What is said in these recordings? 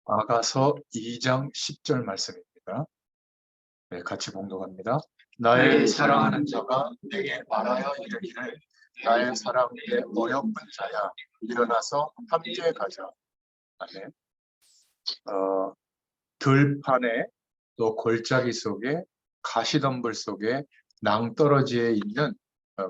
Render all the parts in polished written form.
아가서 2장 10절 말씀입니다. 네, 같이 봉독합니다. 나의 나의 사랑하는 자가 내게 말하여 이르기를 나의 사랑 내 어여쁜 자야 일어나서 함께 가자. 아멘. 들판에 또 골짜기 속에 가시덤불 속에 낭떠러지에 있는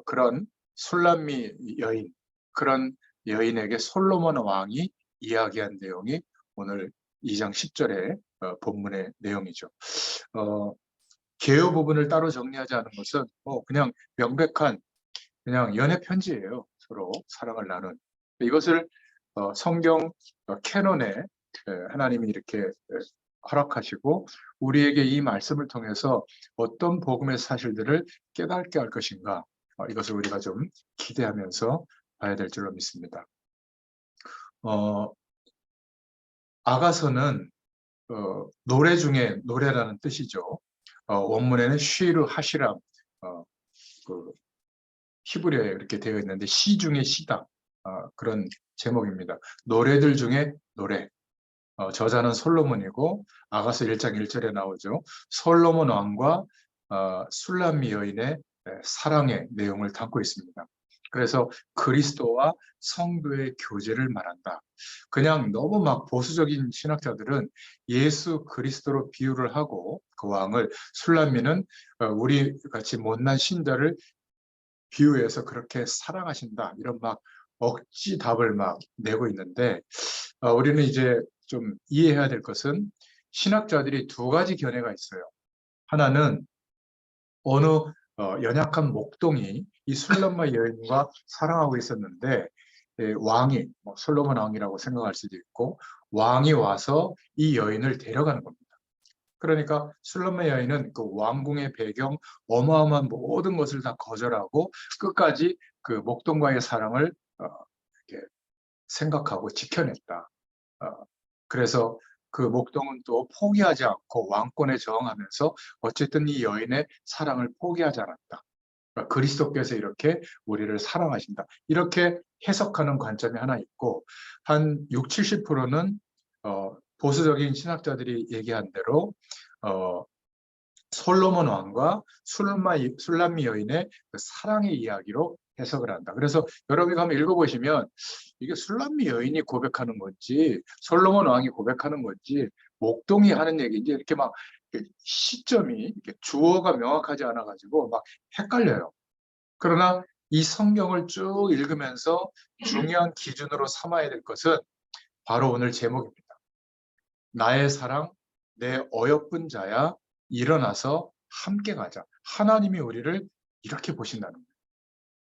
그런 술람미 여인, 그런 여인에게 솔로몬 왕이 이야기한 내용이 오늘 2장 10절의 본문의 내용이죠. 개요 부분을 따로 정리하지 않은 것은 그냥 명백한 그냥 연애 편지예요. 서로 사랑을 나눈. 이것을 성경 캐논에 하나님이 이렇게 허락하시고 우리에게 이 말씀을 통해서 어떤 복음의 사실들을 깨닫게 할 것인가, 이것을 우리가 좀 기대하면서 봐야 될 줄로 믿습니다. 아가서는 노래 중에 노래라는 뜻이죠. 원문에는 쉬르 하시람, 그 히브리어에 이렇게 되어 있는데 시 중에 시다, 그런 제목입니다. 노래들 중에 노래. 저자는 솔로몬이고 아가서 1장 1절에 나오죠. 솔로몬 왕과 술람미 여인의 사랑의 내용을 담고 있습니다. 그래서 그리스도와 성도의 교제를 말한다. 그냥 너무 막 보수적인 신학자들은 예수 그리스도로 비유를 하고 그 왕을, 술람미는 우리 같이 못난 신자를 비유해서 그렇게 사랑하신다, 이런 막 억지 답을 막 내고 있는데, 우리는 이제 좀 이해해야 될 것은 신학자들이 두 가지 견해가 있어요. 하나는 어느 연약한 목동이 이 술람마 여인과 사랑하고 있었는데, 왕이, 솔로몬 왕이라고 생각할 수도 있고, 왕이 와서 이 여인을 데려가는 겁니다. 그러니까 술람마 여인은 그 왕궁의 배경, 어마어마한 모든 것을 다 거절하고 끝까지 그 목동과의 사랑을 이렇게 생각하고 지켜냈다. 그래서 그 목동은 또 포기하지 않고 왕권에 저항하면서 어쨌든 이 여인의 사랑을 포기하지 않았다. 그러니까 그리스도께서 이렇게 우리를 사랑하신다, 이렇게 해석하는 관점이 하나 있고, 한 60, 70%는 보수적인 신학자들이 얘기한 대로 솔로몬 왕과 술람미 여인의 그 사랑의 이야기로 해석을 한다. 그래서 여러분이 한번 읽어보시면 이게 술람미 여인이 고백하는 건지 솔로몬 왕이 고백하는 건지 목동이 하는 얘기인지 이렇게 막 시점이 이렇게 주어가 명확하지 않아 가지고 막 헷갈려요. 그러나 이 성경을 쭉 읽으면서 중요한 기준으로 삼아야 될 것은 바로 오늘 제목입니다. 나의 사랑 내 어여쁜 자야 일어나서 함께 가자. 하나님이 우리를 이렇게 보신다는 거예요.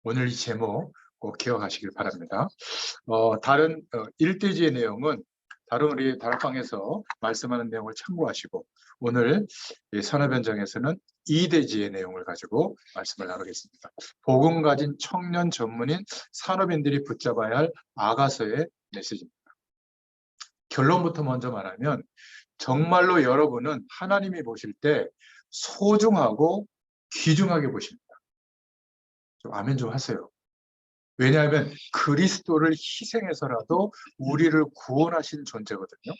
오늘 이 제목 꼭 기억하시길 바랍니다. 다른 1대지의 내용은 다른 우리 다락방에서 말씀하는 내용을 참고하시고, 오늘 산업현장에서는 2대지의 내용을 가지고 말씀을 나누겠습니다. 복음 가진 청년 전문인 산업인들이 붙잡아야 할 아가서의 메시지입니다. 결론부터 먼저 말하면 정말로 여러분은 하나님이 보실 때 소중하고 귀중하게 보십니다. 좀 아멘 좀 하세요. 왜냐하면 그리스도를 희생해서라도 우리를 구원하신 존재거든요.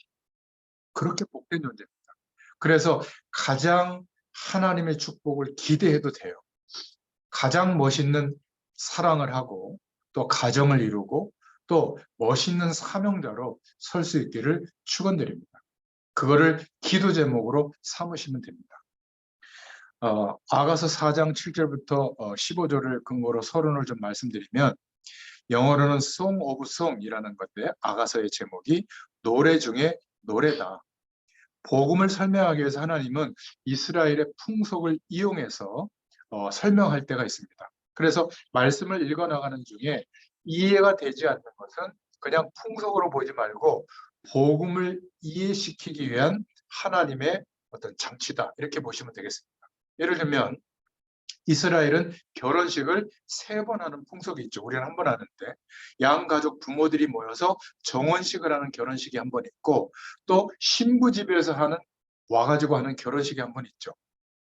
그렇게 복된 존재입니다. 그래서 가장 하나님의 축복을 기대해도 돼요. 가장 멋있는 사랑을 하고 또 가정을 이루고 또 멋있는 사명자로 설 수 있기를 축원드립니다. 그거를 기도 제목으로 삼으시면 됩니다. 아가서 4장 7절부터 15절을 근거로 서론을 좀 말씀드리면, 영어로는 Song of Song이라는 건데 아가서의 제목이 노래 중에 노래다. 복음을 설명하기 위해서 하나님은 이스라엘의 풍속을 이용해서 설명할 때가 있습니다. 그래서 말씀을 읽어나가는 중에 이해가 되지 않는 것은 그냥 풍속으로 보지 말고 복음을 이해시키기 위한 하나님의 어떤 장치다, 이렇게 보시면 되겠습니다. 예를 들면 이스라엘은 결혼식을 3번 하는 풍속이 있죠. 우리는 한 번 하는데, 양 가족 부모들이 모여서 정혼식을 하는 결혼식이 한 번 있고, 또 신부 집에서 와가지고 하는 결혼식이 한 번 있죠.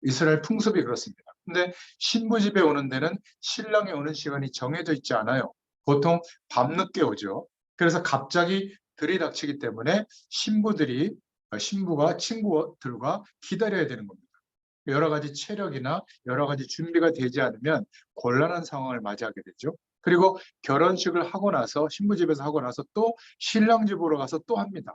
이스라엘 풍습이 그렇습니다. 근데 신부 집에 오는 데는 신랑이 오는 시간이 정해져 있지 않아요. 보통 밤늦게 오죠. 그래서 갑자기 들이닥치기 때문에 신부가 친구들과 기다려야 되는 겁니다. 여러 가지 체력이나 여러 가지 준비가 되지 않으면 곤란한 상황을 맞이하게 되죠. 그리고 결혼식을 하고 나서 신부 집에서 하고 나서 또 신랑 집으로 가서 또 합니다.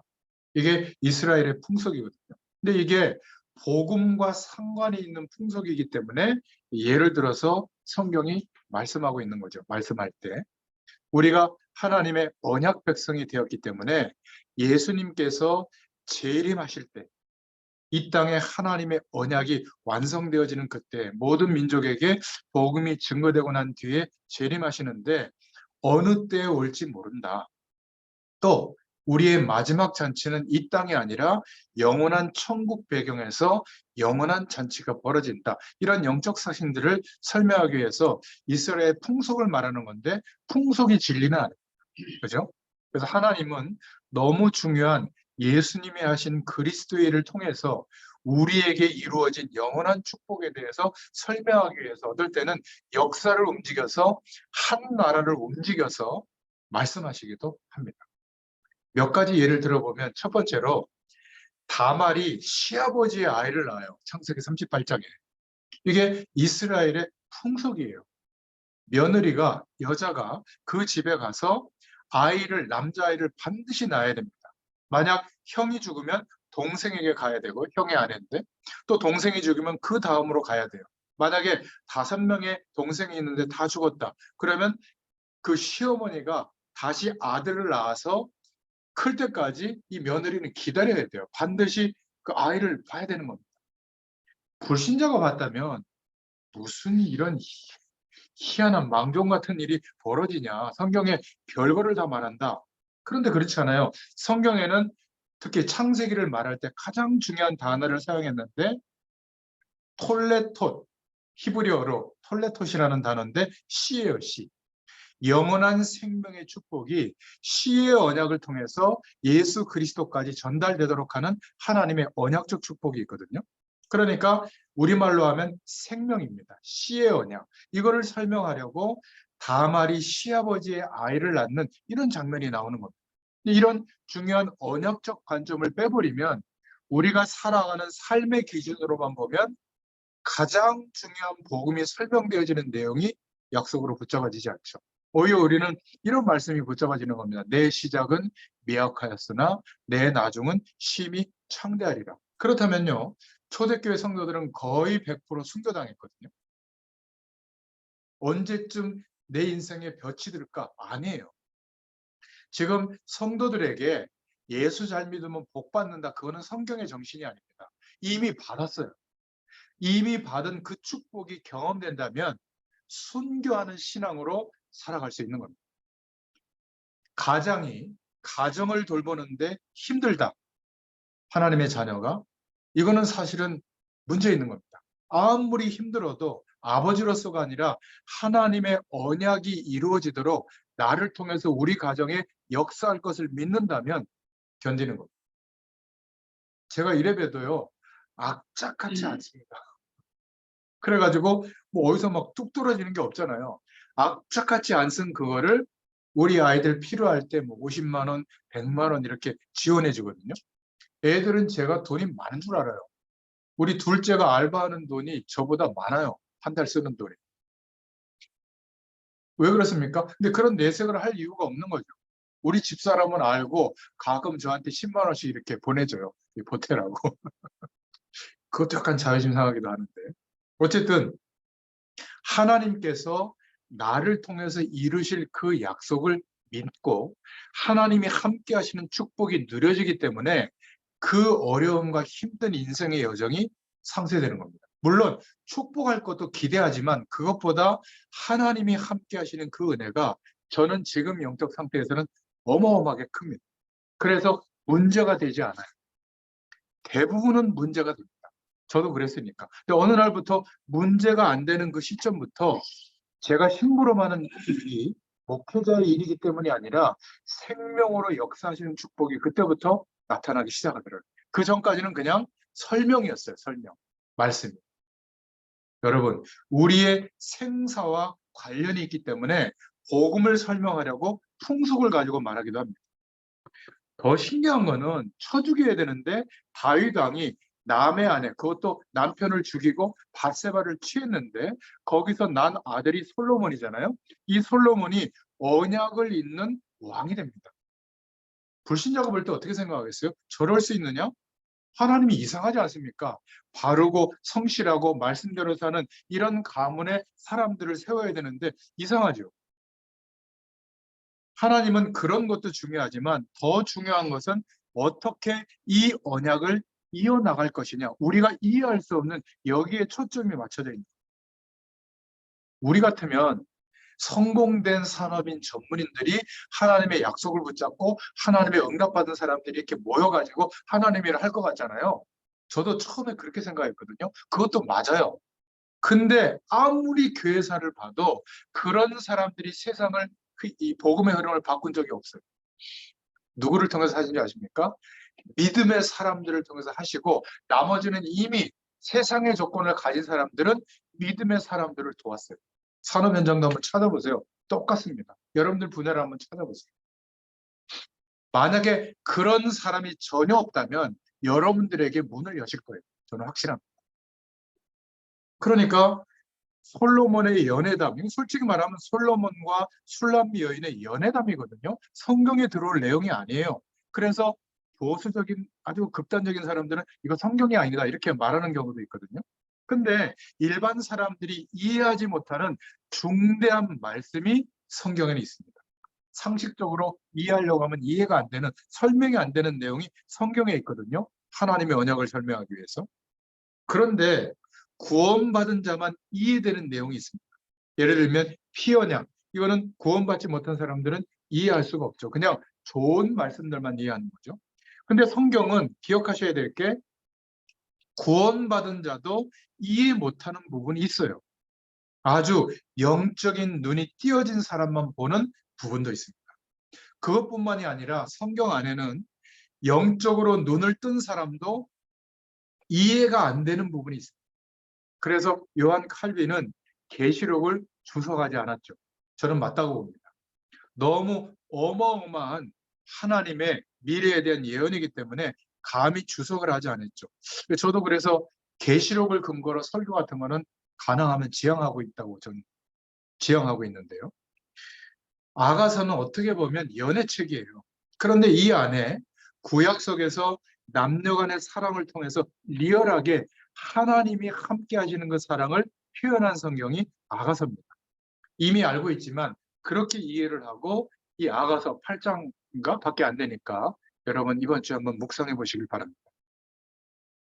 이게 이스라엘의 풍속이거든요. 근데 이게 복음과 상관이 있는 풍속이기 때문에 예를 들어서 성경이 말씀하고 있는 거죠. 말씀할 때 우리가 하나님의 언약 백성이 되었기 때문에 예수님께서 재림하실 때 이 땅에 하나님의 언약이 완성되어지는 그때 모든 민족에게 복음이 증거되고 난 뒤에 재림하시는데 어느 때에 올지 모른다. 또 우리의 마지막 잔치는 이 땅이 아니라 영원한 천국 배경에서 영원한 잔치가 벌어진다. 이런 영적 사실들을 설명하기 위해서 이스라엘의 풍속을 말하는 건데 풍속이 진리는 아니에요. 그죠? 그래서 하나님은 너무 중요한 예수님이 하신 그리스도의 일을 통해서 우리에게 이루어진 영원한 축복에 대해서 설명하기 위해서 어떨 때는 역사를 움직여서 한 나라를 움직여서 말씀하시기도 합니다. 몇 가지 예를 들어보면 첫 번째로 다말이 시아버지의 아이를 낳아요. 창세기 38장에. 이게 이스라엘의 풍속이에요. 며느리가 여자가 그 집에 가서 남자아이를 반드시 낳아야 됩니다. 만약 형이 죽으면 동생에게 가야 되고 형의 아내인데 또 동생이 죽으면 그 다음으로 가야 돼요. 만약에 5명의 동생이 있는데 다 죽었다. 그러면 그 시어머니가 다시 아들을 낳아서 클 때까지 이 며느리는 기다려야 돼요. 반드시 그 아이를 봐야 되는 겁니다. 불신자가 봤다면 무슨 이런 희한한 망종 같은 일이 벌어지냐. 성경에 별거를 다 말한다. 그런데 그렇지 않아요. 성경에는 특히 창세기를 말할 때 가장 중요한 단어를 사용했는데 톨레톳, 히브리어로 톨레톳이라는 단어인데 시예요, 시. 영원한 생명의 축복이 시의 언약을 통해서 예수 그리스도까지 전달되도록 하는 하나님의 언약적 축복이 있거든요. 그러니까 우리말로 하면 생명입니다. 시의 언약. 이거를 설명하려고 다말이 시아버지의 아이를 낳는 이런 장면이 나오는 겁니다. 이런 중요한 언약적 관점을 빼버리면 우리가 살아가는 삶의 기준으로만 보면 가장 중요한 복음이 설명되어지는 내용이 약속으로 붙잡아지지 않죠. 오히려 우리는 이런 말씀이 붙잡아지는 겁니다. 내 시작은 미약하였으나 내 나중은 심히 창대하리라. 그렇다면요. 초대교회 성도들은 거의 100% 순교당했거든요. 언제쯤 내 인생에 볕이 들까? 아니에요. 지금 성도들에게 예수 잘 믿으면 복 받는다. 그거는 성경의 정신이 아닙니다. 이미 받았어요. 이미 받은 그 축복이 경험된다면 순교하는 신앙으로 살아갈 수 있는 겁니다. 가정을 돌보는데 힘들다. 하나님의 자녀가. 이거는 사실은 문제 있는 겁니다. 아무리 힘들어도 아버지로서가 아니라 하나님의 언약이 이루어지도록 나를 통해서 우리 가정에 역사할 것을 믿는다면 견디는 겁니다. 제가 이래봬도요. 악착같이 않습니다. 그래가지고 뭐 어디서 막 뚝 떨어지는 게 없잖아요. 악착같이 안 쓴 그거를 우리 아이들 필요할 때 뭐 50만 원, 100만 원 이렇게 지원해 주거든요. 애들은 제가 돈이 많은 줄 알아요. 우리 둘째가 알바하는 돈이 저보다 많아요. 한 달 쓰는 돈이. 왜 그렇습니까? 근데 그런 내색을 할 이유가 없는 거죠. 우리 집사람은 알고 가끔 저한테 10만 원씩 이렇게 보내줘요. 보태라고. 그것도 약간 자존심 상하기도 하는데. 어쨌든 하나님께서 나를 통해서 이루실 그 약속을 믿고 하나님이 함께 하시는 축복이 누려지기 때문에 그 어려움과 힘든 인생의 여정이 상쇄되는 겁니다. 물론 축복할 것도 기대하지만 그것보다 하나님이 함께 하시는 그 은혜가 저는 지금 영적 상태에서는 어마어마하게 큽니다. 그래서 문제가 되지 않아요. 대부분은 문제가 됩니다. 저도 그랬으니까. 근데 어느 날부터 문제가 안 되는 그 시점부터 제가 심부름 하는 일이 목회자의 일이기 때문이 아니라 생명으로 역사하시는 축복이 그때부터 나타나기 시작하더라고요. 그 전까지는 그냥 설명이었어요. 설명. 말씀. 여러분, 우리의 생사와 관련이 있기 때문에 복음을 설명하려고 풍속을 가지고 말하기도 합니다. 더 신기한 거는 쳐 죽여야 되는데 다윗 왕이 남의 아내, 그것도 남편을 죽이고 밧세바를 취했는데 거기서 난 아들이 솔로몬이잖아요. 이 솔로몬이 언약을 잇는 왕이 됩니다. 불신자가 볼 때 어떻게 생각하겠어요? 저럴 수 있느냐? 하나님이 이상하지 않습니까? 바르고 성실하고 말씀대로 사는 이런 가문의 사람들을 세워야 되는데 이상하죠. 하나님은 그런 것도 중요하지만 더 중요한 것은 어떻게 이 언약을 이어나갈 것이냐. 우리가 이해할 수 없는 여기에 초점이 맞춰져 있는 거예요. 우리 같으면 성공된 산업인 전문인들이 하나님의 약속을 붙잡고 하나님의 응답받은 사람들이 이렇게 모여가지고 하나님의 일을 할 것 같잖아요. 저도 처음에 그렇게 생각했거든요. 그것도 맞아요. 근데 아무리 교회사를 봐도 그런 사람들이 세상을 이 복음의 흐름을 바꾼 적이 없어요. 누구를 통해서 하신지 아십니까? 믿음의 사람들을 통해서 하시고 나머지는 이미 세상의 조건을 가진 사람들은 믿음의 사람들을 도왔어요. 산업 현장도 한번 찾아보세요. 똑같습니다. 여러분들 분야를 한번 찾아보세요. 만약에 그런 사람이 전혀 없다면 여러분들에게 문을 여실 거예요. 저는 확실합니다. 그러니까 솔로몬의 연회담, 솔직히 말하면 솔로몬과 술람미 여인의 연회담이거든요. 성경에 들어올 내용이 아니에요. 그래서 보수적인 아주 극단적인 사람들은 이거 성경이 아니다 이렇게 말하는 경우도 있거든요. 근데 일반 사람들이 이해하지 못하는 중대한 말씀이 성경에는 있습니다. 상식적으로 이해하려고 하면 이해가 안 되는, 설명이 안 되는 내용이 성경에 있거든요. 하나님의 언약을 설명하기 위해서. 그런데 구원받은 자만 이해되는 내용이 있습니다. 예를 들면 피언약, 이거는 구원받지 못한 사람들은 이해할 수가 없죠. 그냥 좋은 말씀들만 이해하는 거죠. 근데 성경은 기억하셔야 될 게 구원받은 자도 이해 못하는 부분이 있어요. 아주 영적인 눈이 띄어진 사람만 보는 부분도 있습니다. 그것뿐만이 아니라 성경 안에는 영적으로 눈을 뜬 사람도 이해가 안 되는 부분이 있습니다. 그래서 요한 칼빈은 계시록을 주석하지 않았죠. 저는 맞다고 봅니다. 너무 어마어마한 하나님의 미래에 대한 예언이기 때문에 감히 주석을 하지 않았죠. 저도 그래서 계시록을 근거로 설교 같은 거는 가능하면 지향하고 있다고 저는 지향하고 있는데요. 아가서는 어떻게 보면 연애책이에요. 그런데 이 안에 구약 속에서 남녀 간의 사랑을 통해서 리얼하게 하나님이 함께 하시는 그 사랑을 표현한 성경이 아가서입니다. 이미 알고 있지만 그렇게 이해를 하고 이 아가서 8장인가 밖에 안 되니까 여러분 이번 주에 한번 묵상해 보시길 바랍니다.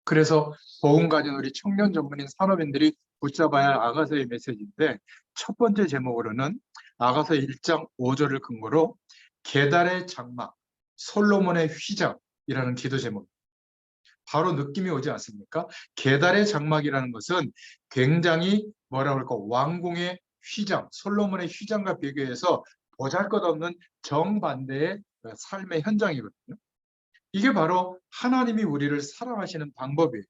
그래서 복음 가진 우리 청년 전문인 산업인들이 붙잡아야 할 아가서의 메시지인데 첫 번째 제목으로는 아가서 1장 5절을 근거로 계달의 장막, 솔로몬의 휘장이라는 기도 제목. 바로 느낌이 오지 않습니까? 계달의 장막이라는 것은 굉장히 뭐라 그럴까 왕궁의 휘장, 솔로몬의 휘장과 비교해서 보잘것없는 정반대의 삶의 현장이거든요. 이게 바로 하나님이 우리를 사랑하시는 방법이에요.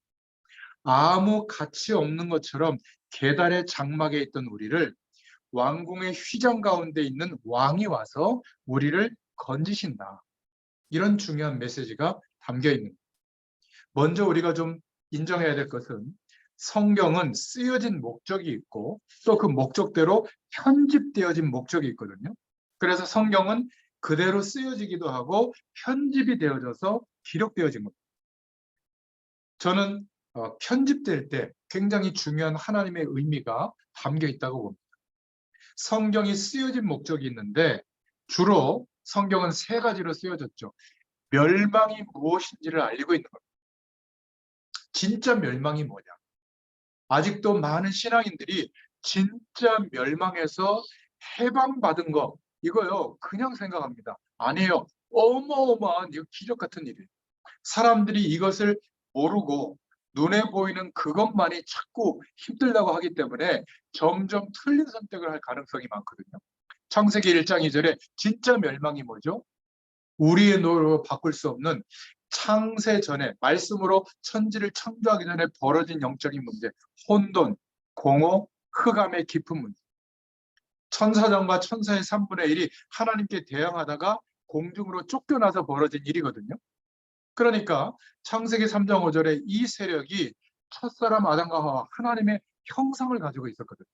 아무 가치 없는 것처럼 계달의 장막에 있던 우리를 왕궁의 휘장 가운데 있는 왕이 와서 우리를 건지신다. 이런 중요한 메시지가 담겨 있는 거예요. 먼저 우리가 좀 인정해야 될 것은 성경은 쓰여진 목적이 있고 또 그 목적대로 편집되어진 목적이 있거든요. 그래서 성경은 그대로 쓰여지기도 하고 편집이 되어져서 기록되어진 겁니다. 저는 편집될 때 굉장히 중요한 하나님의 의미가 담겨 있다고 봅니다. 성경이 쓰여진 목적이 있는데 주로 성경은 세 가지로 쓰여졌죠. 멸망이 무엇인지를 알리고 있는 겁니다. 진짜 멸망이 뭐냐? 아직도 많은 신앙인들이 진짜 멸망에서 해방받은 거 이거요 그냥 생각합니다. 아니에요. 어마어마한 기적 같은 일이에요. 사람들이 이것을 모르고 눈에 보이는 그것만이 자꾸 힘들다고 하기 때문에 점점 틀린 선택을 할 가능성이 많거든요. 창세기 1장 2절에 진짜 멸망이 뭐죠? 우리의 노력으로 바꿀 수 없는 창세 전에 말씀으로 천지를 창조하기 전에 벌어진 영적인 문제, 혼돈, 공허, 흑암의 깊은 문제. 천사장과 천사의 3분의 1이 하나님께 대항하다가 공중으로 쫓겨나서 벌어진 일이거든요. 그러니까 창세기 3장 5절에 이 세력이 첫사람 아담과 하와 하나님의 형상을 가지고 있었거든요.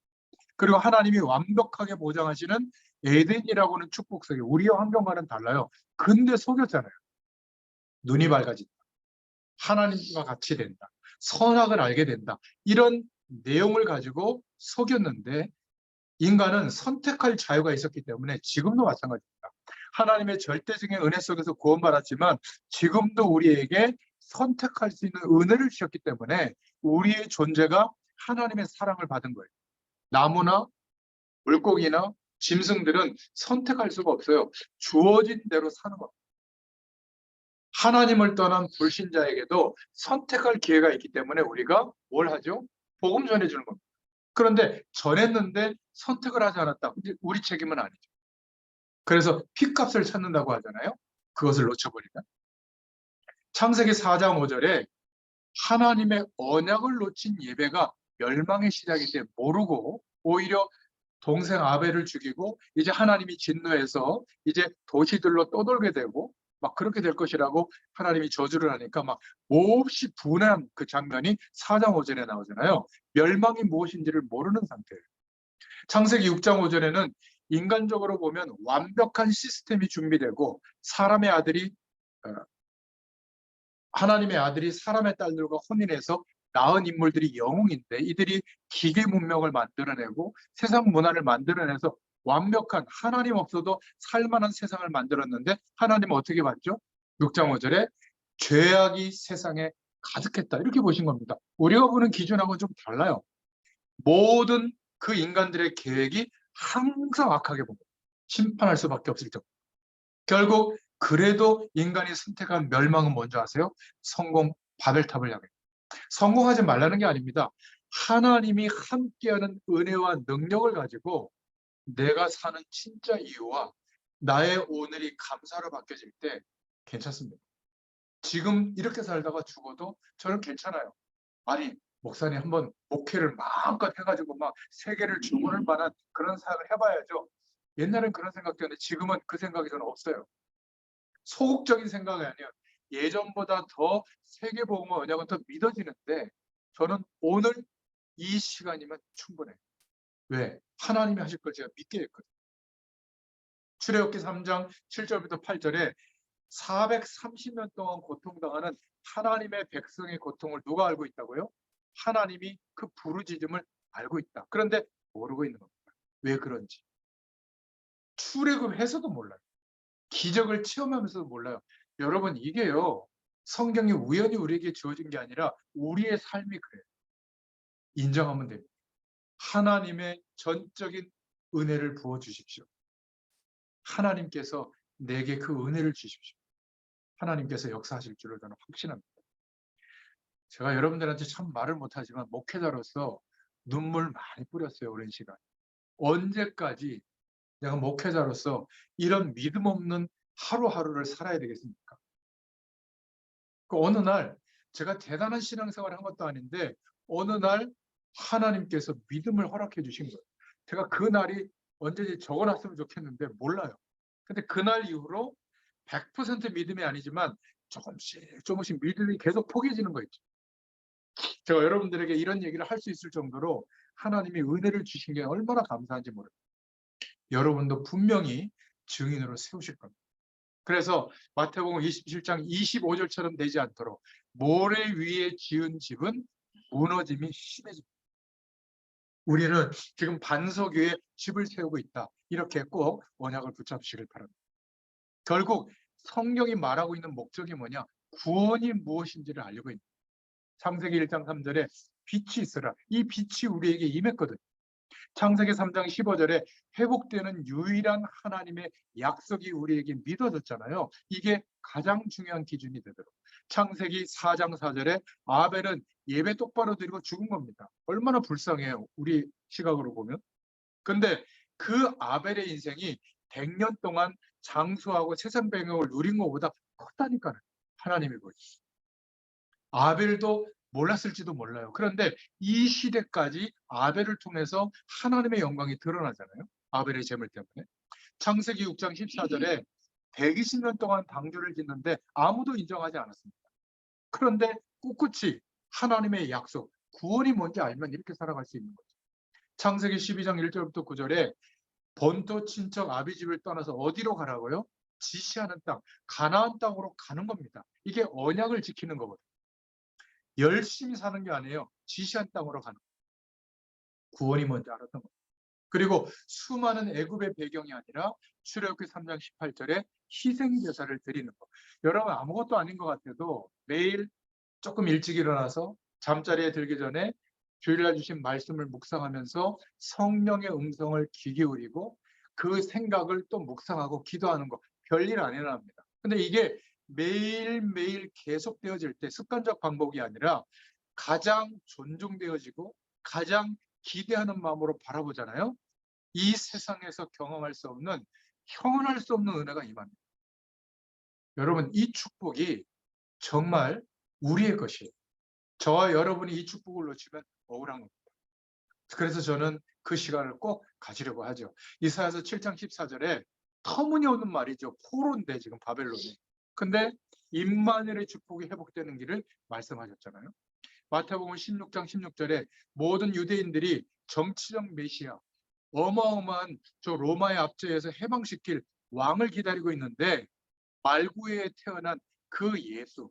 그리고 하나님이 완벽하게 보장하시는 에덴이라고는 축복석이 우리의 환경과는 달라요. 근데 속였잖아요. 눈이 밝아진다. 하나님과 같이 된다. 선악을 알게 된다. 이런 내용을 가지고 속였는데 인간은 선택할 자유가 있었기 때문에 지금도 마찬가지입니다. 하나님의 절대적인 은혜 속에서 구원받았지만 지금도 우리에게 선택할 수 있는 은혜를 주셨기 때문에 우리의 존재가 하나님의 사랑을 받은 거예요. 나무나 물고기나 짐승들은 선택할 수가 없어요. 주어진 대로 사는 겁니다. 하나님을 떠난 불신자에게도 선택할 기회가 있기 때문에 우리가 뭘 하죠? 복음 전해주는 겁니다. 그런데 전했는데 선택을 하지 않았다. 우리 책임은 아니죠. 그래서 핏값을 찾는다고 하잖아요. 그것을 놓쳐버리면. 창세기 4장 5절에 하나님의 언약을 놓친 예배가 멸망의 시작일 때 모르고 오히려 동생 아벨을 죽이고 이제 하나님이 진노해서 이제 도시들로 떠돌게 되고 막 그렇게 될 것이라고 하나님이 저주를 하니까 막 몹시 분한 그 장면이 4장 5절에 나오잖아요. 멸망이 무엇인지를 모르는 상태예요. 창세기 6장 5절에는 인간적으로 보면 완벽한 시스템이 준비되고 하나님의 아들이 사람의 딸들과 혼인해서 낳은 인물들이 영웅인데 이들이 기계 문명을 만들어내고 세상 문화를 만들어내서 완벽한 하나님 없어도 살만한 세상을 만들었는데 하나님은 어떻게 봤죠? 6장 5절에 죄악이 세상에 가득했다 이렇게 보신 겁니다. 우리가 보는 기준하고는 좀 달라요. 모든 그 인간들의 계획이 항상 악하게 봅니다. 심판할 수밖에 없을 정도. 결국 그래도 인간이 선택한 멸망은 뭔지 아세요? 성공, 바벨탑을 향해. 성공하지 말라는 게 아닙니다. 하나님이 함께하는 은혜와 능력을 가지고 내가 사는 진짜 이유와 나의 오늘이 감사로 바뀌어질 때 괜찮습니다. 지금 이렇게 살다가 죽어도 저는 괜찮아요. 아니 목사님 한번 목회를 마음껏 해가지고 막 세계를 주문할 만한 그런 사역을 해봐야죠. 옛날엔 그런 생각이었는데 지금은 그 생각이 저는 없어요. 소극적인 생각이 아니에요. 예전보다 더 세계복음과 언약은 더 믿어지는데 저는 오늘 이 시간이면 충분해요. 왜? 하나님이 하실 걸 제가 믿게 했거든요. 출애굽기 3장 7절부터 8절에 430년 동안 고통당하는 하나님의 백성의 고통을 누가 알고 있다고요? 하나님이 그 부르짖음을 알고 있다. 그런데 모르고 있는 겁니다. 왜 그런지. 출애굽해서도 몰라요. 기적을 체험하면서도 몰라요. 여러분 이게요. 성경이 우연히 우리에게 주어진 게 아니라 우리의 삶이 그래요. 인정하면 됩니다. 하나님의 전적인 은혜를 부어주십시오. 하나님께서 내게 그 은혜를 주십시오. 하나님께서 역사하실 줄을 저는 확신합니다. 제가 여러분들한테 참 말을 못하지만 목회자로서 눈물 많이 뿌렸어요. 오랜 시간. 언제까지 내가 목회자로서 이런 믿음 없는 하루하루를 살아야 되겠습니까? 그 어느 날 제가 대단한 신앙생활을 한 것도 아닌데 어느 날 하나님께서 믿음을 허락해 주신 거예요. 제가 그 날이 언제지 적어놨으면 좋겠는데 몰라요. 근데 그날 이후로 100% 믿음이 아니지만 조금씩 믿음이 계속 포개지는 거 있죠. 제가 여러분들에게 이런 얘기를 할 수 있을 정도로 하나님이 은혜를 주신 게 얼마나 감사한지 모릅니다. 여러분도 분명히 증인으로 세우실 겁니다. 그래서 마태복음 27장 25절처럼 되지 않도록 모래 위에 지은 집은 무너짐이 심해집니다. 우리는 지금 반석 위에 집을 세우고 있다. 이렇게 꼭 언약을 붙잡으시길 바랍니다. 결국 성경이 말하고 있는 목적이 뭐냐? 구원이 무엇인지를 알고 있는 창세기 1장 3절에 빛이 있으라. 이 빛이 우리에게 임했거든요. 창세기 3장 15절에 회복되는 유일한 하나님의 약속이 우리에게 믿어졌잖아요. 이게 가장 중요한 기준이 되도록. 창세기 4장 4절에 아벨은 예배 똑바로 드리고 죽은 겁니다. 얼마나 불쌍해요. 우리 시각으로 보면. 근데 그 아벨의 인생이 100년 동안 장수하고 세상 배경을 누린 것보다 컸다니까요. 하나님이 보시죠. 아벨도 몰랐을지도 몰라요. 그런데 이 시대까지 아벨을 통해서 하나님의 영광이 드러나잖아요. 아벨의 재물 때문에. 창세기 6장 14절에 120년 동안 방주를 짓는데 아무도 인정하지 않았습니다. 그런데 꿋꿋이 하나님의 약속, 구원이 뭔지 알면 이렇게 살아갈 수 있는 거죠. 창세기 12장 1절부터 9절에 본토 친척 아비집을 떠나서 어디로 가라고요? 지시하는 땅, 가나안 땅으로 가는 겁니다. 이게 언약을 지키는 거거든요. 열심히 사는 게 아니에요. 지시한 땅으로 가는 거예요. 구원이 뭔지 알았던 거예요. 그리고 수많은 애굽의 배경이 아니라 출애굽기 3장 18절에 희생 제사를 드리는 거. 여러분 아무것도 아닌 것 같아도 매일 조금 일찍 일어나서 잠자리에 들기 전에 주일날 주신 말씀을 묵상하면서 성령의 음성을 귀 기울이고 그 생각을 또 묵상하고 기도하는 거 별일 안 해납니다. 근데 이게 매일매일 계속되어질 때 습관적 방법이 아니라 가장 존중되어지고 가장 기대하는 마음으로 바라보잖아요. 이 세상에서 경험할 수 없는 형언할 수 없는 은혜가 임합니다. 여러분 이 축복이 정말 우리의 것이에요. 저와 여러분이 이 축복을 놓치면 억울한 겁니다. 그래서 저는 그 시간을 꼭 가지려고 하죠. 이사야서 7장 14절에 터무니없는 말이죠. 포로인데 지금 바벨론이. 근데 임마누엘의 축복이 회복되는 길을 말씀하셨잖아요. 마태복음 16장 16절에 모든 유대인들이 정치적 메시아, 어마어마한 저 로마의 압제에서 해방시킬 왕을 기다리고 있는데 말구에 태어난 그 예수,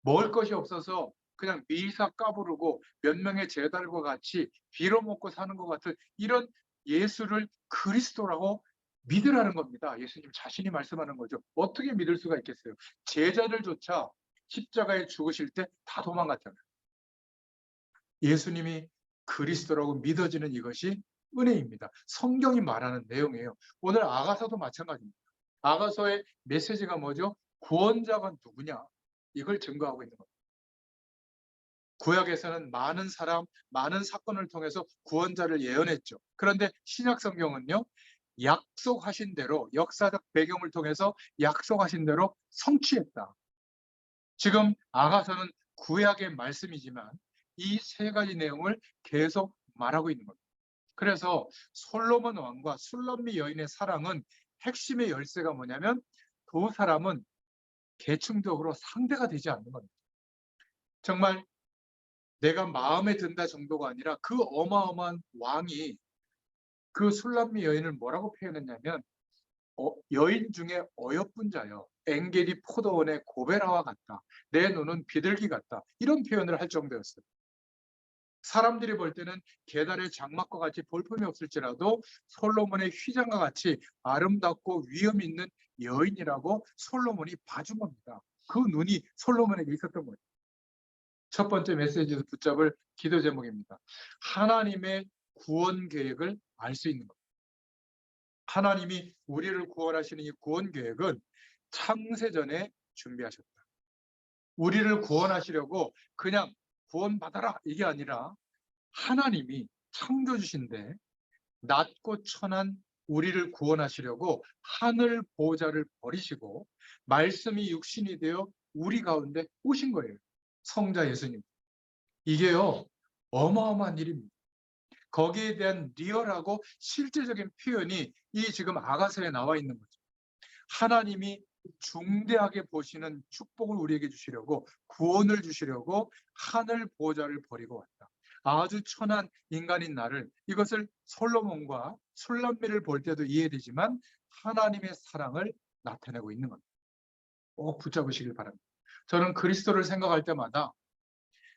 먹을 것이 없어서 그냥 미사 까부르고 몇 명의 제달과 같이 빌어먹고 사는 것 같은 이런 예수를 그리스도라고 믿으라는 겁니다. 예수님 자신이 말씀하는 거죠. 어떻게 믿을 수가 있겠어요? 제자들조차 십자가에 죽으실 때 다 도망갔잖아요. 예수님이 그리스도라고 믿어지는 이것이 은혜입니다. 성경이 말하는 내용이에요. 오늘 아가서도 마찬가지입니다. 아가서의 메시지가 뭐죠? 구원자가 누구냐? 이걸 증거하고 있는 겁니다. 구약에서는 많은 사람, 많은 사건을 통해서 구원자를 예언했죠. 그런데 신약 성경은요, 약속하신 대로 역사적 배경을 통해서 약속하신 대로 성취했다. 지금 아가서는 구약의 말씀이지만 이 세 가지 내용을 계속 말하고 있는 겁니다. 그래서 솔로몬 왕과 술람미 여인의 사랑은 핵심의 열쇠가 뭐냐면 두 사람은 계층적으로 상대가 되지 않는 겁니다. 정말 내가 마음에 든다 정도가 아니라 그 어마어마한 왕이 그 술람미 여인을 뭐라고 표현했냐면 여인 중에 어여쁜 자여 엥게리 포도원의 고베라와 같다. 내 눈은 비둘기 같다. 이런 표현을 할 정도였어요. 사람들이 볼 때는 계달의 장막과 같이 볼품이 없을지라도 솔로몬의 휘장과 같이 아름답고 위험 있는 여인이라고 솔로몬이 봐준 겁니다. 그 눈이 솔로몬에게 있었던 거예요. 첫 번째 메시지에서 붙잡을 기도 제목입니다. 하나님의 구원 계획을 알 수 있는 겁니다. 하나님이 우리를 구원하시는 이 구원 계획은 창세전에 준비하셨다. 우리를 구원하시려고 그냥 구원받아라 이게 아니라 하나님이 창조주신데 낮고 천한 우리를 구원하시려고 하늘 보좌를 버리시고 말씀이 육신이 되어 우리 가운데 오신 거예요. 성자 예수님. 이게요 어마어마한 일입니다. 거기에 대한 리얼하고 실제적인 표현이 이 지금 아가서에 나와 있는 거죠. 하나님이 중대하게 보시는 축복을 우리에게 주시려고 구원을 주시려고 하늘 보좌를 버리고 왔다. 아주 천한 인간인 나를 이것을 솔로몬과 술람미를 볼 때도 이해되지만 하나님의 사랑을 나타내고 있는 겁니다. 꼭 붙잡으시길 바랍니다. 저는 그리스도를 생각할 때마다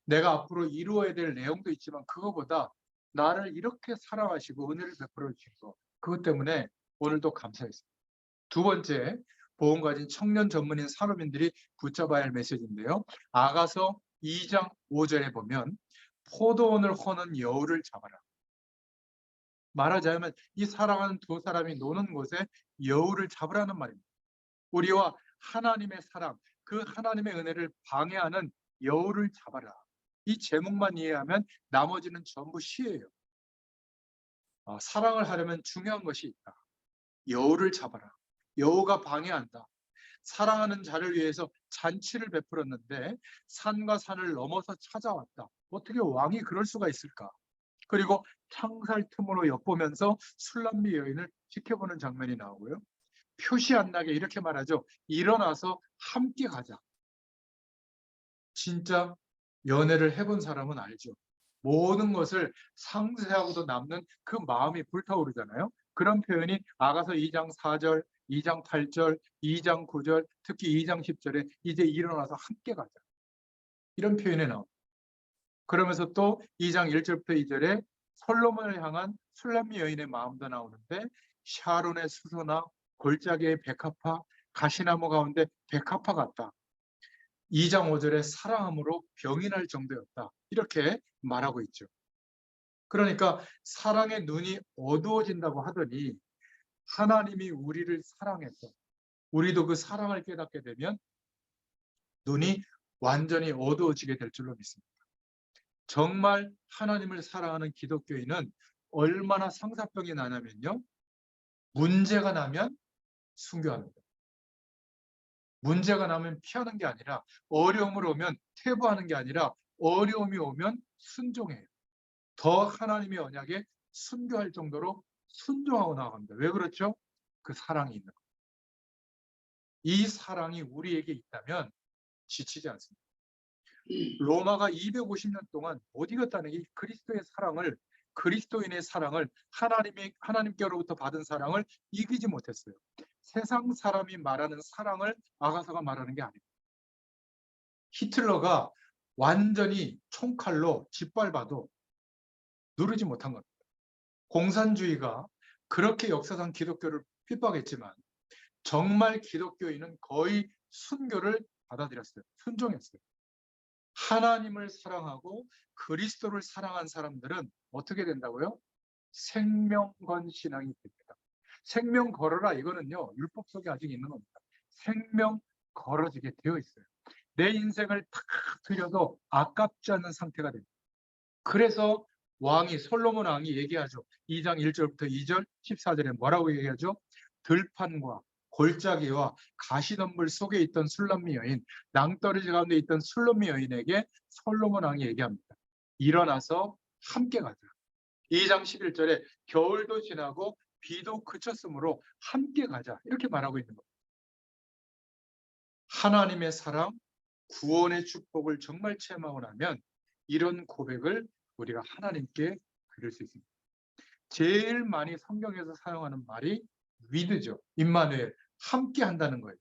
내가 앞으로 이루어야 될 내용도 있지만 그거보다 나를 이렇게 사랑하시고 은혜를 베풀어 주시고 그것 때문에 오늘도 감사했습니다. 두 번째, 보험 가진 청년 전문인 산업인들이 붙잡아야 할 메시지인데요. 아가서 2장 5절에 보면 포도원을 허는 여우를 잡아라. 말하자면 이 사랑하는 두 사람이 노는 곳에 여우를 잡으라는 말입니다. 우리와 하나님의 사랑, 그 하나님의 은혜를 방해하는 여우를 잡아라. 이 제목만 이해하면 나머지는 전부 시예요. 사랑을 하려면 중요한 것이 있다. 여우를 잡아라. 여우가 방해한다. 사랑하는 자를 위해서 잔치를 베풀었는데 산과 산을 넘어서 찾아왔다. 어떻게 왕이 그럴 수가 있을까? 그리고 창살 틈으로 엿보면서 술람미 여인을 지켜보는 장면이 나오고요. 표시 안 나게 이렇게 말하죠. 일어나서 함께 가자. 진짜 연애를 해본 사람은 알죠. 모든 것을 상세하고도 남는 그 마음이 불타오르잖아요. 그런 표현이 아가서 2장 4절, 2장 8절, 2장 9절, 특히 2장 10절에 이제 일어나서 함께 가자. 이런 표현이 나옵니다. 그러면서 또 2장 1절부터 2절에 솔로몬을 향한 술람미 여인의 마음도 나오는데 샤론의 수소나 골짜기의 백합화, 가시나무 가운데 백합화 같다. 2장 5절에 사랑함으로 병이 날 정도였다. 이렇게 말하고 있죠. 그러니까 사랑의 눈이 어두워진다고 하더니 하나님이 우리를 사랑해서 우리도 그 사랑을 깨닫게 되면 눈이 완전히 어두워지게 될 줄로 믿습니다. 정말 하나님을 사랑하는 기독교인은 얼마나 상사병이 나냐면요. 문제가 나면 순교합니다. 문제가 나면 피하는 게 아니라 어려움을 오면 퇴보하는 게 아니라 어려움이 오면 순종해요. 더 하나님의 언약에 순교할 정도로 순종하고 나아갑니다. 왜 그렇죠? 그 사랑이 있는 거예요. 이 사랑이 우리에게 있다면 지치지 않습니다. 로마가 250년 동안 못 이겼다는 이 그리스도의 사랑을 그리스도인의 사랑을 하나님께로부터 받은 사랑을 이기지 못했어요. 세상 사람이 말하는 사랑을 아가서가 말하는 게 아닙니다. 히틀러가 완전히 총칼로 짓밟아도 누르지 못한 겁니다. 공산주의가 그렇게 역사상 기독교를 핍박했지만 정말 기독교인은 거의 순교를 받아들였어요. 순종했어요. 하나님을 사랑하고 그리스도를 사랑한 사람들은 어떻게 된다고요? 생명 건 신앙이 됩니다. 생명 걸어라 이거는요. 율법 속에 아직 있는 겁니다. 생명 걸어지게 되어 있어요. 내 인생을 다 드려도 아깝지 않은 상태가 됩니다. 그래서 솔로몬 왕이 얘기하죠. 2장 1절부터 2절 14절에 뭐라고 얘기하죠? 들판과 골짜기와 가시덤불 속에 있던 술람미 여인, 낭떠러지 가운데 있던 술람미 여인에게 솔로몬 왕이 얘기합니다. 일어나서 함께 가자. 2장 11절에 겨울도 지나고 비도 그쳤으므로 함께 가자. 이렇게 말하고 있는 겁니다. 하나님의 사랑, 구원의 축복을 정말 체험하고 나면 이런 고백을 우리가 하나님께 드릴 수 있습니다. 제일 많이 성경에서 사용하는 말이 위드죠. 임마누엘, 함께 한다는 거예요.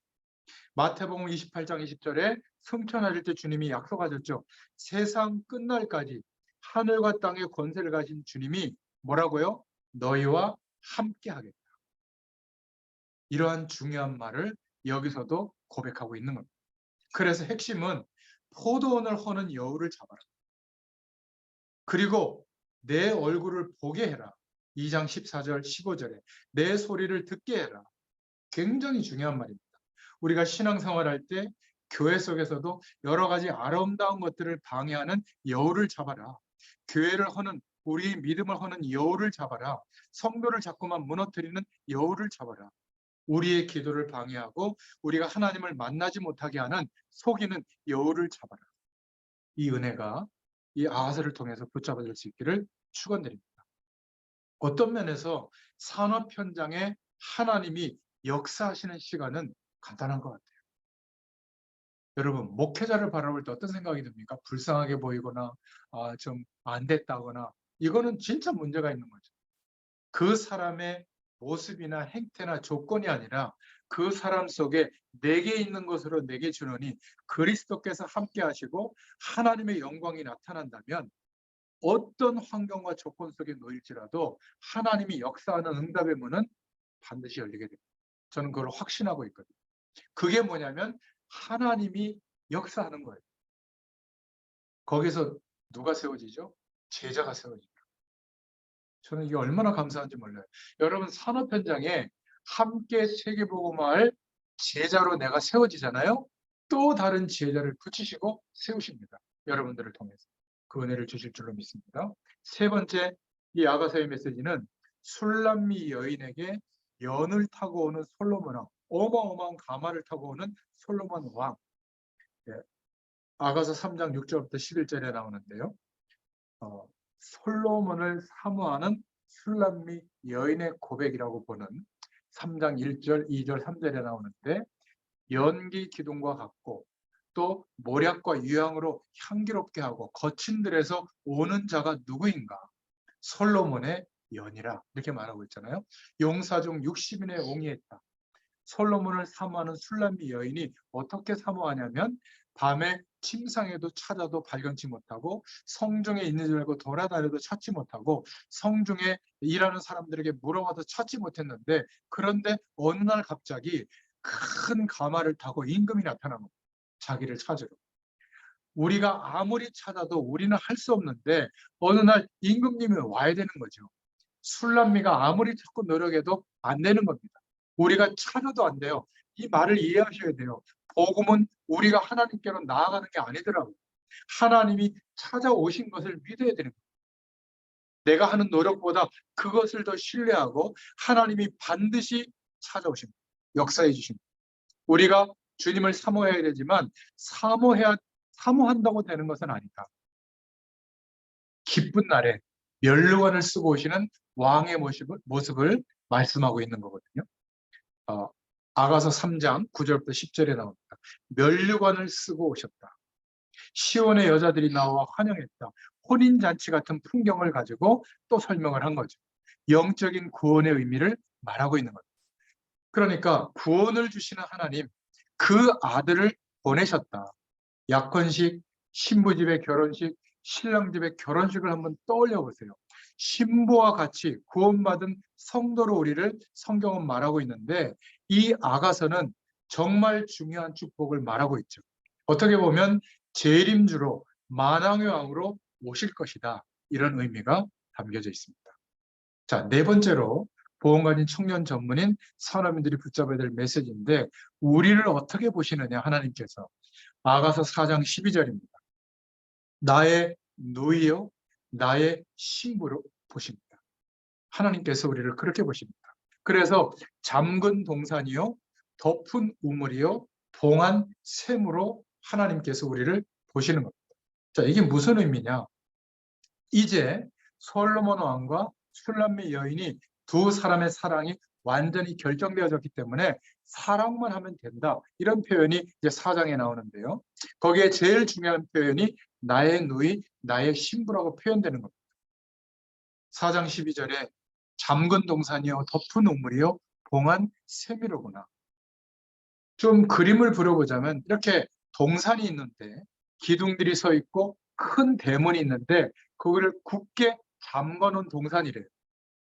마태복음 28장 20절에 승천하실 때 주님이 약속하셨죠. 세상 끝날까지 하늘과 땅의 권세를 가진 주님이 뭐라고요? 너희와 함께 하겠다. 이러한 중요한 말을 여기서도 고백하고 있는 겁니다. 그래서 핵심은 포도원을 허는 여우를 잡아라. 그리고 내 얼굴을 보게 해라. 2장 14절 15절에 내 소리를 듣게 해라. 굉장히 중요한 말입니다. 우리가 신앙생활할 때 교회 속에서도 여러 가지 아름다운 것들을 방해하는 여우를 잡아라. 교회를 허는 우리 믿음을 허는 여우를 잡아라. 성도를 자꾸만 무너뜨리는 여우를 잡아라. 우리의 기도를 방해하고 우리가 하나님을 만나지 못하게 하는 속이는 여우를 잡아라. 이 은혜가 이 아하스를 통해서 붙잡아질 수 있기를 축원드립니다. 어떤 면에서 산업 현장에 하나님이 역사하시는 시간은 간단한 것 같아요. 여러분, 목회자를 바라볼 때 어떤 생각이 듭니까? 불쌍하게 보이거나 좀 안 됐다거나 이거는 진짜 문제가 있는 거죠. 그 사람의 모습이나 행태나 조건이 아니라 그 사람 속에 내게 있는 것으로 내게 주노니 그리스도께서 함께 하시고 하나님의 영광이 나타난다면 어떤 환경과 조건 속에 놓일지라도 하나님이 역사하는 응답의 문은 반드시 열리게 됩니다. 저는 그걸 확신하고 있거든요. 그게 뭐냐면 하나님이 역사하는 거예요. 거기서 누가 세워지죠? 제자가 세워집니다. 저는 이게 얼마나 감사한지 몰라요. 여러분 산업 현장에 함께 세계복음화할 제자로 내가 세워지잖아요. 또 다른 제자를 붙이시고 세우십니다. 여러분들을 통해서. 그 은혜를 주실 줄로 믿습니다. 세 번째, 이 아가서의 메시지는 술람미 여인에게 연을 타고 오는 솔로몬 왕, 어마어마한 가마를 타고 오는 솔로몬 왕. 예, 아가서 3장 6절부터 11절에 나오는데요. 솔로몬을 사모하는 술람미 여인의 고백이라고 보는 3장 1절, 2절, 3절에 나오는데 연기 기둥과 같고 또 모략과 유향으로 향기롭게 하고 거친 들에서 오는 자가 누구인가? 솔로몬의 연이라 이렇게 말하고 있잖아요. 용사 중 60인의 옹이했다. 솔로몬을 사모하는 술람미 여인이 어떻게 사모하냐면 밤에 침상에도 찾아도 발견치 못하고 성중에 있는 줄 알고 돌아다녀도 찾지 못하고 성중에 일하는 사람들에게 물어봐도 찾지 못했는데 그런데 어느 날 갑자기 큰 가마를 타고 임금이 나타난 겁니다. 자기를 찾으러. 우리가 아무리 찾아도 우리는 할 수 없는데 어느 날 임금님이 와야 되는 거죠. 술람미가 아무리 찾고 노력해도 안 되는 겁니다. 우리가 찾아도 안 돼요. 이 말을 이해하셔야 돼요. 복음은 우리가 하나님께로 나아가는 게 아니더라고요. 하나님이 찾아오신 것을 믿어야 되는 거예요. 내가 하는 노력보다 그것을 더 신뢰하고 하나님이 반드시 찾아오신 거예요. 역사해 주신 거예요. 우리가 주님을 사모해야 되지만 사모한다고 되는 것은 아니다. 기쁜 날에 면류관을 쓰고 오시는 왕의 모습을 말씀하고 있는 거거든요. 아가서 3장 9절부터 10절에 나옵니다. 면류관을 쓰고 오셨다. 시온의 여자들이 나와 환영했다. 혼인잔치 같은 풍경을 가지고 또 설명을 한 거죠. 영적인 구원의 의미를 말하고 있는 거죠. 그러니까 구원을 주시는 하나님, 그 아들을 보내셨다. 약혼식, 신부집의 결혼식, 신랑집의 결혼식을 한번 떠올려 보세요. 신부와 같이 구원받은 성도로 우리를 성경은 말하고 있는데 이 아가서는 정말 중요한 축복을 말하고 있죠. 어떻게 보면 재림주로 만왕의 왕으로 오실 것이다. 이런 의미가 담겨져 있습니다. 자, 네 번째로 보험 가진 청년 전문인 산업인들이 붙잡아야 될 메시지인데 우리를 어떻게 보시느냐 하나님께서 아가서 4장 12절입니다. 나의 누이요 나의 신부로 보십니다. 하나님께서 우리를 그렇게 보십니다. 그래서 잠근 동산이요 덮은 우물이요 봉한 샘으로 하나님께서 우리를 보시는 겁니다. 자, 이게 무슨 의미냐? 이제 솔로몬 왕과 술람미 여인이 두 사람의 사랑이 완전히 결정되어졌기 때문에 사랑만 하면 된다. 이런 표현이 이제 4장에 나오는데요. 거기에 제일 중요한 표현이 나의 누이, 나의 신부라고 표현되는 겁니다. 4장 12절에 잠근 동산이요, 덮은 우물이요, 봉한 샘이로구나. 좀 그림을 그려보자면 이렇게 동산이 있는데 기둥들이 서 있고 큰 대문이 있는데 그거를 굳게 잠궈놓은 동산이래요.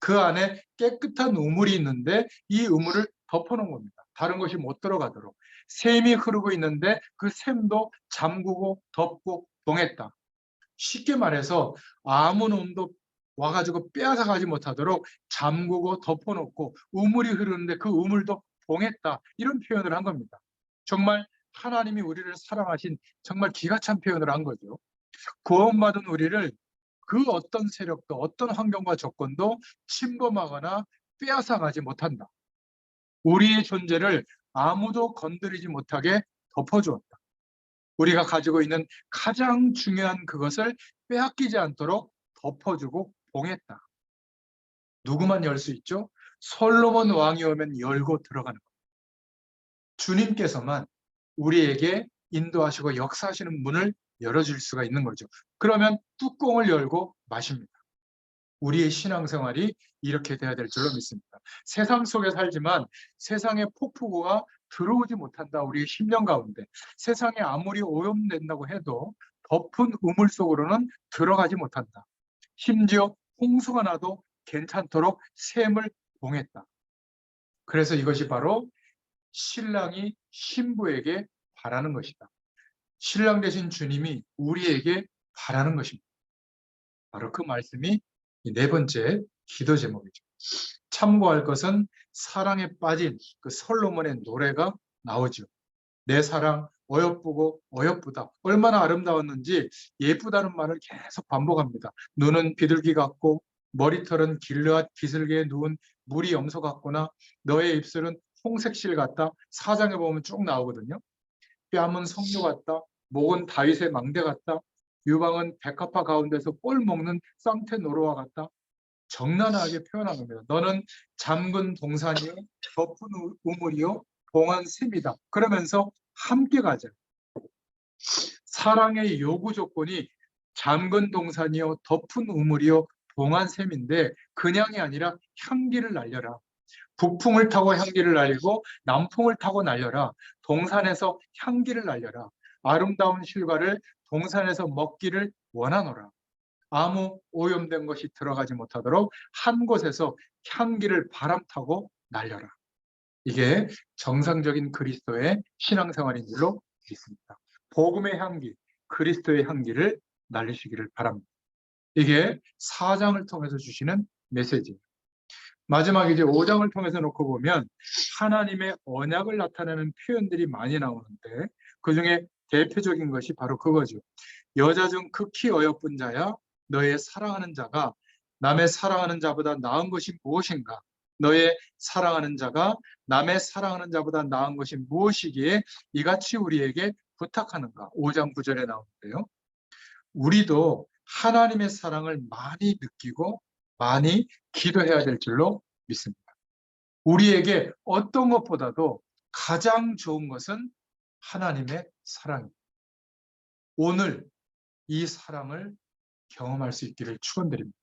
그 안에 깨끗한 우물이 있는데 이 우물을 덮어놓은 겁니다. 다른 것이 못 들어가도록. 샘이 흐르고 있는데 그 샘도 잠그고 덮고 봉했다. 쉽게 말해서 아무 놈도 와가지고 빼앗아가지 못하도록 잠그고 덮어놓고 우물이 흐르는데 그 우물도 봉했다. 이런 표현을 한 겁니다. 정말 하나님이 우리를 사랑하신 정말 기가 찬 표현을 한 거죠. 구원받은 우리를 그 어떤 세력도 어떤 환경과 조건도 침범하거나 빼앗아가지 못한다. 우리의 존재를 아무도 건드리지 못하게 덮어주었다. 우리가 가지고 있는 가장 중요한 그것을 빼앗기지 않도록 덮어주고 봉했다. 누구만 열 수 있죠? 솔로몬 왕이 오면 열고 들어가는 겁니다. 주님께서만 우리에게 인도하시고 역사하시는 문을 열어줄 수가 있는 거죠. 그러면 뚜껑을 열고 마십니다. 우리의 신앙생활이 이렇게 돼야 될 줄로 믿습니다. 세상 속에 살지만 세상의 폭풍우가 들어오지 못한다. 우리의 심령 가운데. 세상에 아무리 오염된다고 해도 덮은 우물 속으로는 들어가지 못한다. 심지어 홍수가 나도 괜찮도록 샘을 봉했다. 그래서 이것이 바로 신랑이 신부에게 바라는 것이다. 신랑 되신 주님이 우리에게 바라는 것입니다. 바로 그 말씀이 네 번째 기도 제목이죠. 참고할 것은 사랑에 빠진 그 솔로몬의 노래가 나오죠. 내 사랑 어여쁘고 어여쁘다. 얼마나 아름다웠는지 예쁘다는 말을 계속 반복합니다. 눈은 비둘기 같고 머리털은 길르앗 기슭에 누운 무리 염소 같구나. 너의 입술은 홍색실 같다. 4장에 보면 쭉 나오거든요. 뺨은 석류 같다. 목은 다윗의 망대 같다. 유방은 백합화 가운데서 꼴 먹는 쌍태 노루와 같다. 적나라하게 표현한 겁니다. 너는 잠근 동산이요, 덮은 우물이요, 봉한 샘이다. 그러면서 함께 가자. 사랑의 요구 조건이 잠근 동산이요, 덮은 우물이요, 봉한 샘인데 그냥이 아니라 향기를 날려라. 북풍을 타고 향기를 날리고 남풍을 타고 날려라. 동산에서 향기를 날려라. 아름다운 실과를 동산에서 먹기를 원하노라. 아무 오염된 것이 들어가지 못하도록 한 곳에서 향기를 바람 타고 날려라. 이게 정상적인 그리스도의 신앙생활인 줄로 믿습니다. 복음의 향기, 그리스도의 향기를 날리시기를 바랍니다. 이게 4장을 통해서 주시는 메시지입니다. 마지막 이제 5장을 통해서 놓고 보면 하나님의 언약을 나타내는 표현들이 많이 나오는데 그중에 대표적인 것이 바로 그거죠. 여자 중 극히 어여쁜 자야 너의 사랑하는 자가 남의 사랑하는 자보다 나은 것이 무엇인가? 너의 사랑하는 자가 남의 사랑하는 자보다 나은 것이 무엇이기에 이같이 우리에게 부탁하는가? 5장 9절에 나오는데요. 우리도 하나님의 사랑을 많이 느끼고 많이 기도해야 될 줄로 믿습니다. 우리에게 어떤 것보다도 가장 좋은 것은 하나님의 사랑입니다. 오늘 이 사랑을 경험할 수 있기를 축원드립니다.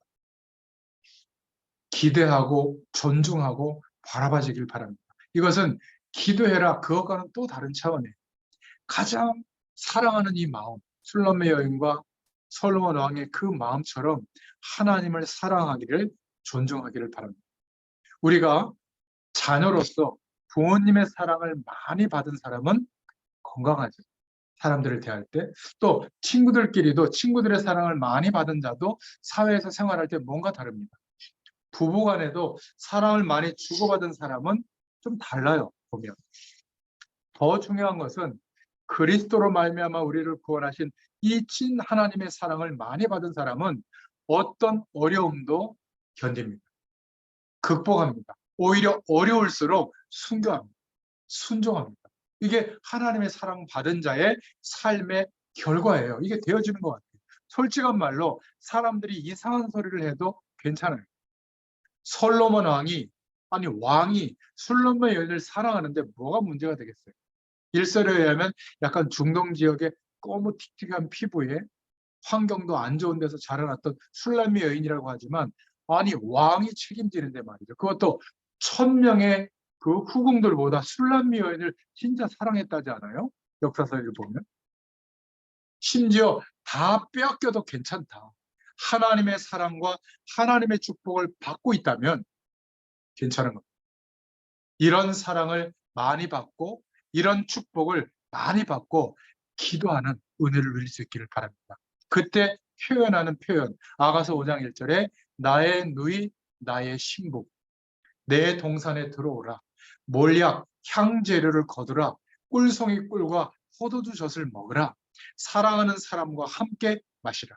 기대하고 존중하고 바라봐주길 바랍니다. 이것은 기도해라 그것과는 또 다른 차원이에요. 가장 사랑하는 이 마음, 술람의 여인과 솔로몬 왕의 그 마음처럼 하나님을 사랑하기를 존중하기를 바랍니다. 우리가 자녀로서 부모님의 사랑을 많이 받은 사람은 건강하죠. 사람들을 대할 때. 또 친구들끼리도 친구들의 사랑을 많이 받은 자도 사회에서 생활할 때 뭔가 다릅니다. 부부간에도 사랑을 많이 주고받은 사람은 좀 달라요. 보면. 더 중요한 것은 그리스도로 말미암아 우리를 구원하신 이 친 하나님의 사랑을 많이 받은 사람은 어떤 어려움도 견딥니다. 극복합니다. 오히려 어려울수록 순교합니다. 순종합니다. 이게 하나님의 사랑 받은 자의 삶의 결과예요. 이게 되어지는 것 같아요. 솔직한 말로 사람들이 이상한 소리를 해도 괜찮아요. 솔로몬 왕이 솔로몬의 여인을 사랑하는데 뭐가 문제가 되겠어요? 일설에 의하면 약간 중동 지역의 꼬무틱틱한 피부에 환경도 안 좋은 데서 자라났던 술람미 여인이라고 하지만 아니 왕이 책임지는데 말이죠. 그것도 1000명의 그 후궁들보다 술람미 여인을 진짜 사랑했다지 않아요? 역사서를 보면. 심지어 다 빼앗겨도 괜찮다. 하나님의 사랑과 하나님의 축복을 받고 있다면 괜찮은 겁니다. 이런 사랑을 많이 받고 이런 축복을 많이 받고 기도하는 은혜를 누릴 수 있기를 바랍니다. 그때 표현하는 표현 아가서 5장 1절에 나의 누이 나의 신부 내 동산에 들어오라 몰약 향재료를 거두라 꿀송이 꿀과 포도주 젖을 먹으라 사랑하는 사람과 함께 마시라.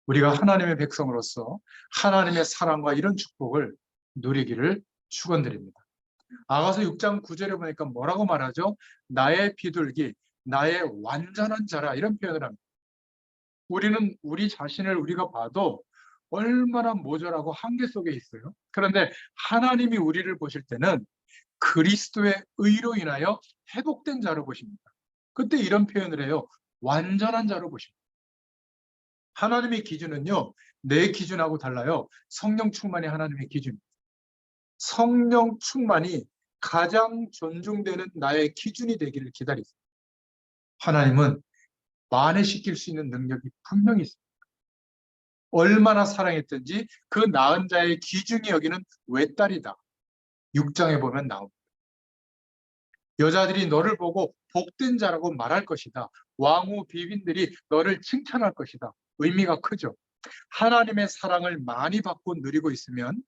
우리가 하나님의 백성으로서 하나님의 사랑과 이런 축복을 누리기를 축원드립니다. 아가서 6장 9절에 보니까 뭐라고 말하죠? 나의 비둘기, 나의 완전한 자라 이런 표현을 합니다. 우리는 우리 자신을 우리가 봐도 얼마나 모자라고 한계 속에 있어요. 그런데 하나님이 우리를 보실 때는 그리스도의 의로 인하여 회복된 자로 보십니다. 그때 이런 표현을 해요. 완전한 자로 보십니다. 하나님의 기준은요. 내 기준하고 달라요. 성령 충만이 하나님의 기준입니다. 성령 충만이 가장 존중되는 나의 기준이 되기를 기다리세요. 하나님은 만회시킬 수 있는 능력이 분명히 있습니다. 얼마나 사랑했든지 그 낳은 자의 기준이 여기는 외딸이다. 6장에 보면 나옵니다. 여자들이 너를 보고 복된 자라고 말할 것이다. 왕후 비빈들이 너를 칭찬할 것이다. 의미가 크죠. 하나님의 사랑을 많이 받고 누리고 있으면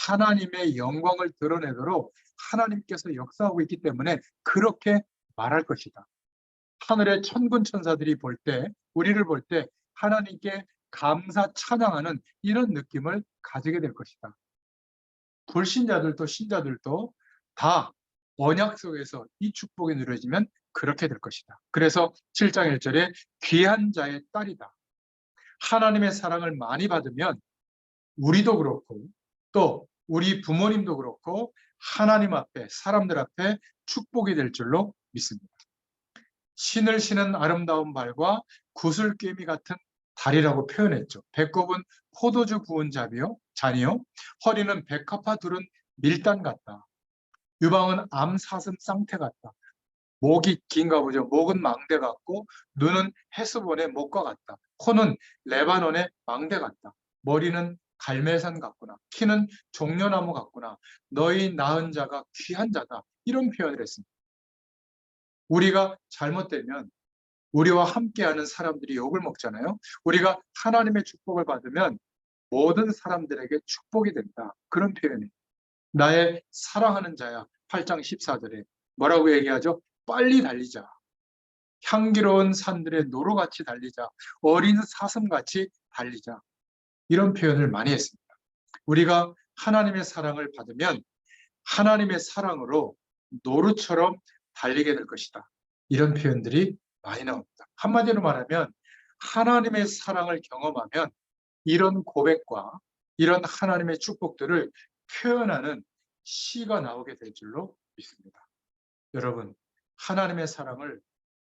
하나님의 영광을 드러내도록 하나님께서 역사하고 있기 때문에 그렇게 말할 것이다. 하늘의 천군 천사들이 볼 때, 우리를 볼 때 하나님께 감사 찬양하는 이런 느낌을 가지게 될 것이다. 불신자들도 신자들도 다 언약 속에서 이 축복이 누려지면 그렇게 될 것이다. 그래서 7장 1절에 귀한 자의 딸이다. 하나님의 사랑을 많이 받으면 우리도 그렇고 또 우리 부모님도 그렇고 하나님 앞에 사람들 앞에 축복이 될 줄로 믿습니다. 신을 신은 아름다운 발과 구슬깨미 같은 다리라고 표현했죠. 배꼽은 포도주 부은 잔이요. 허리는 백합화 두른 밀단 같다. 유방은 암사슴 쌍태 같다. 목이 긴가 보죠. 목은 망대 같고 눈은 헤스본의 목과 같다. 코는 레바논의 망대 같다. 머리는 갈매산 같구나. 키는 종려나무 같구나. 너희 낳은 자가 귀한 자다. 이런 표현을 했습니다. 우리가 잘못되면 우리와 함께하는 사람들이 욕을 먹잖아요. 우리가 하나님의 축복을 받으면 모든 사람들에게 축복이 된다. 그런 표현이에요. 나의 사랑하는 자야. 8장 14절에 뭐라고 얘기하죠? 빨리 달리자. 향기로운 산들의 노루같이 달리자. 어린 사슴같이 달리자. 이런 표현을 많이 했습니다. 우리가 하나님의 사랑을 받으면 하나님의 사랑으로 노루처럼 달리게 될 것이다. 이런 표현들이 많이 나옵니다. 한마디로 말하면 하나님의 사랑을 경험하면 이런 고백과 이런 하나님의 축복들을 표현하는 시가 나오게 될 줄로 믿습니다. 여러분, 하나님의 사랑을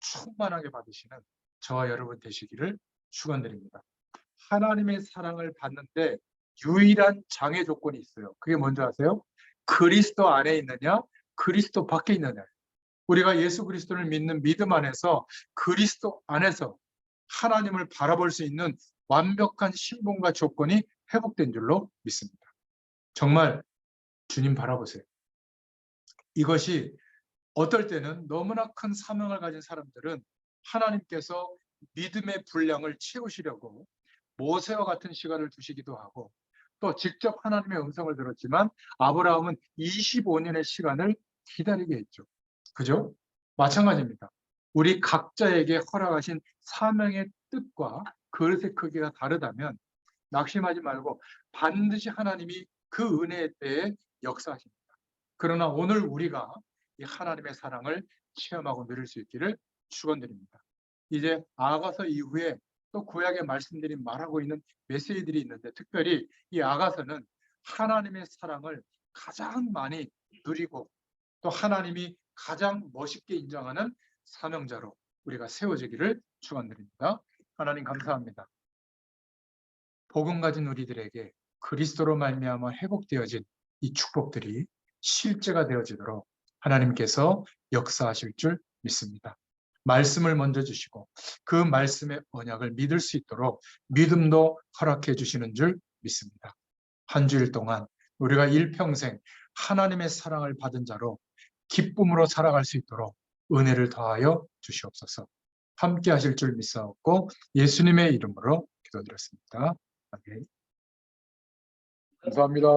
충만하게 받으시는 저와 여러분 되시기를 축원드립니다. 하나님의 사랑을 받는데 유일한 장애 조건이 있어요. 그게 뭔지 아세요? 그리스도 안에 있느냐, 그리스도 밖에 있느냐. 우리가 예수 그리스도를 믿는 믿음 안에서 그리스도 안에서 하나님을 바라볼 수 있는 완벽한 신분과 조건이 회복된 줄로 믿습니다. 정말 주님 바라보세요. 이것이 어떨 때는 너무나 큰 사명을 가진 사람들은 하나님께서 믿음의 분량을 채우시려고 모세와 같은 시간을 두시기도 하고 또 직접 하나님의 음성을 들었지만 아브라함은 25년의 시간을 기다리게 했죠. 그죠? 마찬가지입니다. 우리 각자에게 허락하신 사명의 뜻과 그릇의 크기가 다르다면 낙심하지 말고 반드시 하나님이 그 은혜에 대해 역사하십니다. 그러나 오늘 우리가 이 하나님의 사랑을 체험하고 누릴 수 있기를 축원드립니다. 이제 아가서 이후에 또 구약의 말씀들이 말하고 있는 메시지들이 있는데 특별히 이 아가서는 하나님의 사랑을 가장 많이 누리고 또 하나님이 가장 멋있게 인정하는 사명자로 우리가 세워지기를 축원드립니다. 하나님 감사합니다. 복음 가진 우리들에게 그리스도로 말미암아 회복되어진 이 축복들이 실제가 되어지도록 하나님께서 역사하실 줄 믿습니다. 말씀을 먼저 주시고 그 말씀의 언약을 믿을 수 있도록 믿음도 허락해 주시는 줄 믿습니다. 한 주일 동안 우리가 일평생 하나님의 사랑을 받은 자로 기쁨으로 살아갈 수 있도록 은혜를 더하여 주시옵소서. 함께 하실 줄 믿사옵고 예수님의 이름으로 기도드렸습니다. 아멘. 감사합니다.